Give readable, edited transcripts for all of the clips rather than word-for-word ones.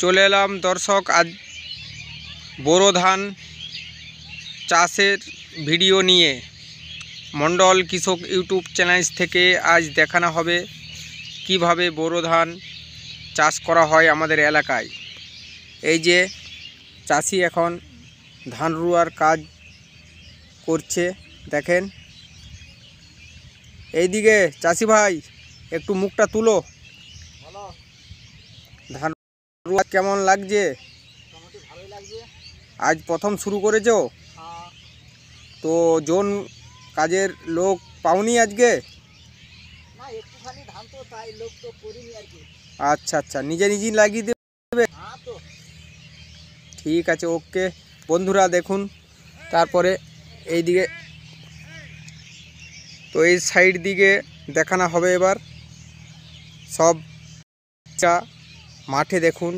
চলে এলাম দর্শক আজ বোরো ধান চাষের ভিডিও নিয়ে। মণ্ডল কৃষক ইউটিউব চ্যানেল থেকে আজ দেখানো হবে কিভাবে বোরো ধান চাষ করা হয় আমাদের এলাকায়। এই যে চাষি এখন ধান রুয়ার কাজ করছে, দেখেন। এইদিকে চাষি ভাই একটু মুখটা তুলো। ধান রুয়া কেমন লাগছে? আজ প্রথম শুরু করেছো? তো জন কাজের লোক পাওনি আজকে? আচ্ছা আচ্ছা, নিজে নিজেই লাগিয়ে দেবে? ঠিক আছে, ওকে বন্ধুরা দেখুন। তারপরে এইদিকে তো এই সাইড দিকে দেখানো হবে এবার সব মাঠে। দেখুন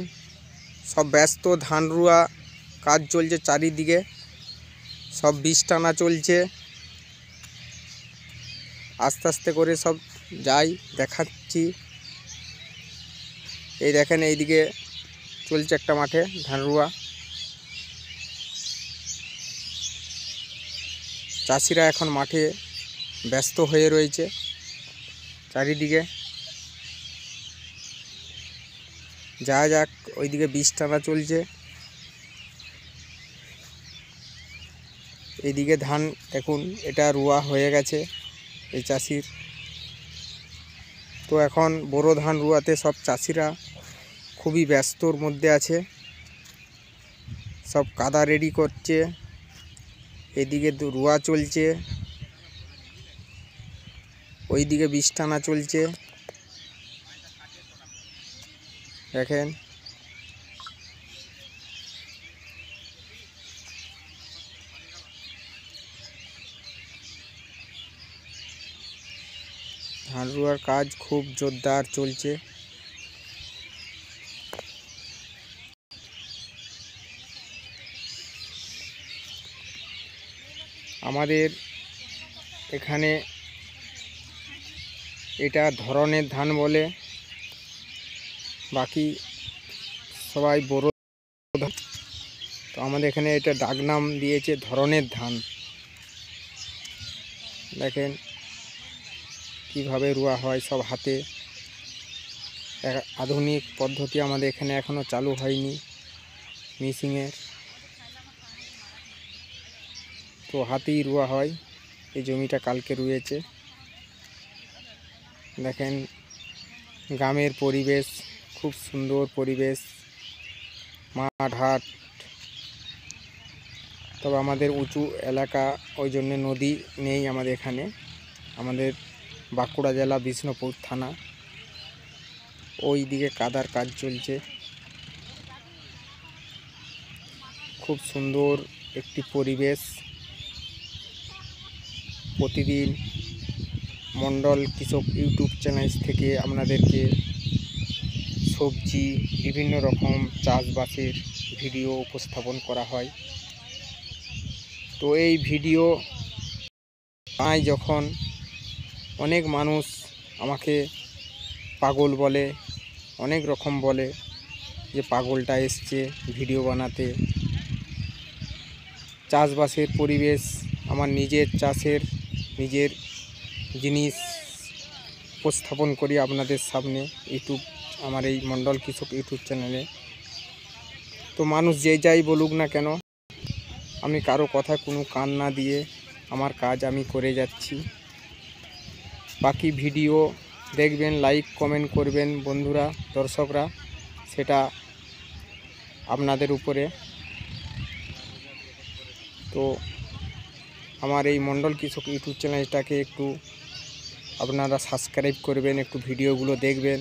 সব ব্যস্ত, ধান রুয়া কাজ চলছে চারিদিকে, সব বীজ টানা চলছে। আস্তে আস্তে করে সব যাই দেখাচ্ছি। এই দেখেন এইদিকে চলছে একটা মাঠে ধান রুয়া। চাষিরা এখন মাঠে ব্যস্ত হয়ে রয়েছে চারিদিকে। যা যাক, ওইদিকে বীজ টানা চলছে। এইদিকে ধান দেখুন, এটা রুয়া হয়ে গেছে এই চাষির। তো এখন বোরো ধান রুয়াতে সব চাষিরা খুবই ব্যস্তর মধ্যে আছে, সব কাদা রেডি করছে। এদিকে রুয়া চলছে, ওইদিকে বীজ টানা চলছে। দেখেন ধান রুয়ার কাজ খুব জোরদার চলছে। আমাদের এখানে এটা ধরনের ধান বলে, বাকি সবাই বোরো ধান। তো আমাদের এখানে এটা ডাকনাম দিয়েছে ধরনের ধান। দেখেন কিভাবে রুয়া হয় সব হাতে। আধুনিক পদ্ধতি আমাদের এখানে এখনো চালু হয়নি মেশিনের, তো হাতেই রুয়া হয়। এই জমিটা কালকে রুয়েছে। দেখেন গ্রামের পরিবেশ, খুব সুন্দর পরিবেশ, মাঠ ঘাট। তবে আমাদের উঁচু এলাকা, ওই জন্য নদী নেই আমাদের এখানে। আমাদের বাঁকুড়া জেলা বিষ্ণুপুর থানা। ওই দিকে কাদার কাজ চলছে। খুব সুন্দর একটি পরিবেশ। প্রতিদিন মণ্ডল কৃষক ইউটিউব চ্যানেল থেকে আপনাদেরকে সবজি, বিভিন্ন রকম চাষবাসের ভিডিও উপস্থাপন করা হয়। তো এই ভিডিও পাই যখন অনেক মানুষ আমাকে পাগল বলে, অনেক রকম বলে যে পাগলটা এসছে ভিডিও বানাতে। চাষবাসের পরিবেশ, আমার নিজের চাষের নিজের জিনিস উপস্থাপন করি আপনাদের সামনে ইউটিউব, আমার এই মণ্ডল কৃষক ইউটিউব চ্যানেলে। তো মানুষ যে যাই বলুক না কেন, আমি কারো কথায় কোনো কান না দিয়ে আমার কাজ আমি করে যাচ্ছি। বাকি ভিডিও দেখবেন, লাইক কমেন্ট করবেন বন্ধুরা, দর্শকরা, সেটা আপনাদের উপরে। তো আমার এই মণ্ডল কৃষক ইউটিউব চ্যানেলটাকে একটু আপনারা সাবস্ক্রাইব করবেন, একটু ভিডিওগুলো দেখবেন।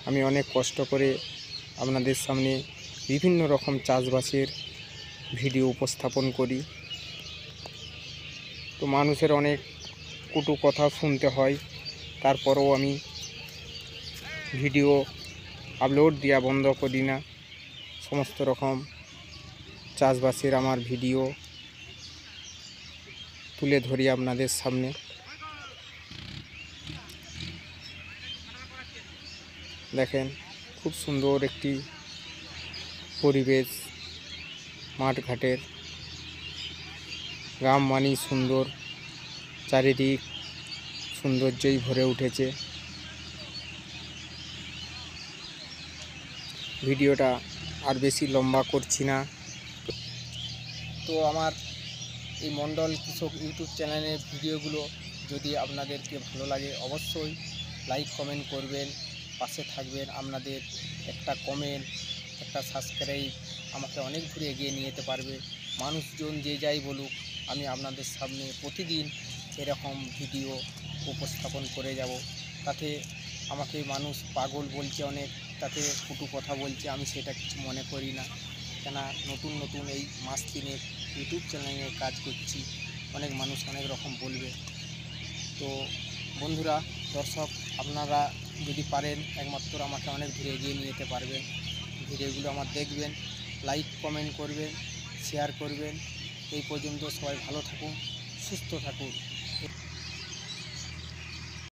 আমি অনেক কষ্ট করে আপনাদের সামনে বিভিন্ন রকম চাষবাসের ভিডিও উপস্থাপন করি। তো মানুষের অনেক কটু কথা শুনতে হয়, তারপরেও আমি ভিডিও আপলোড দেওয়া বন্ধ করি না। সমস্ত রকম চাষবাসের আমার ভিডিও তুলে ধরি আপনাদের সামনে। দেখেন খুব সুন্দর একটি পরিবেশ, মাঠঘাটের। গ্রাম মানেই সুন্দর, চারিদিক সৌন্দর্যই ভরে উঠেছে। ভিডিওটা আর বেশি লম্বা করছি না। তো আমার এই মণ্ডল কৃষক ইউটিউব চ্যানেলের ভিডিওগুলো যদি আপনাদেরকে ভালো লাগে অবশ্যই লাইক কমেন্ট করবেন, পাশে থাকবেন। আপনাদের একটা কমেন্ট, একটা সাবস্ক্রাইব আমাকে অনেক দূরে এগিয়ে নিয়ে যেতে পারবে। মানুষজন যে যাই বলুক, আমি আপনাদের সামনে প্রতিদিন এরকম ভিডিও উপস্থাপন করে যাব। তাতে আমাকে মানুষ পাগল বলছে অনেক, তাতে কটু কথা বলছে, আমি সেটা কিছু মনে করি না। কেন নতুন নতুন এই মাস তিনেক ইউটিউব চ্যানেলে কাজ করছি, অনেক মানুষ অনেক রকম বলবে। তো বন্ধুরা, দর্শক, আপনারা যদি পারেন একমাত্র আমাকে অনেক দূরে এগিয়ে নিয়ে যেতে পারবেন। ভিডিওগুলো আমার দেখবেন, লাইক কমেন্ট করবেন, শেয়ার করবেন। এই পর্যন্ত সবাই ভালো থাকুন, সুস্থ থাকুন।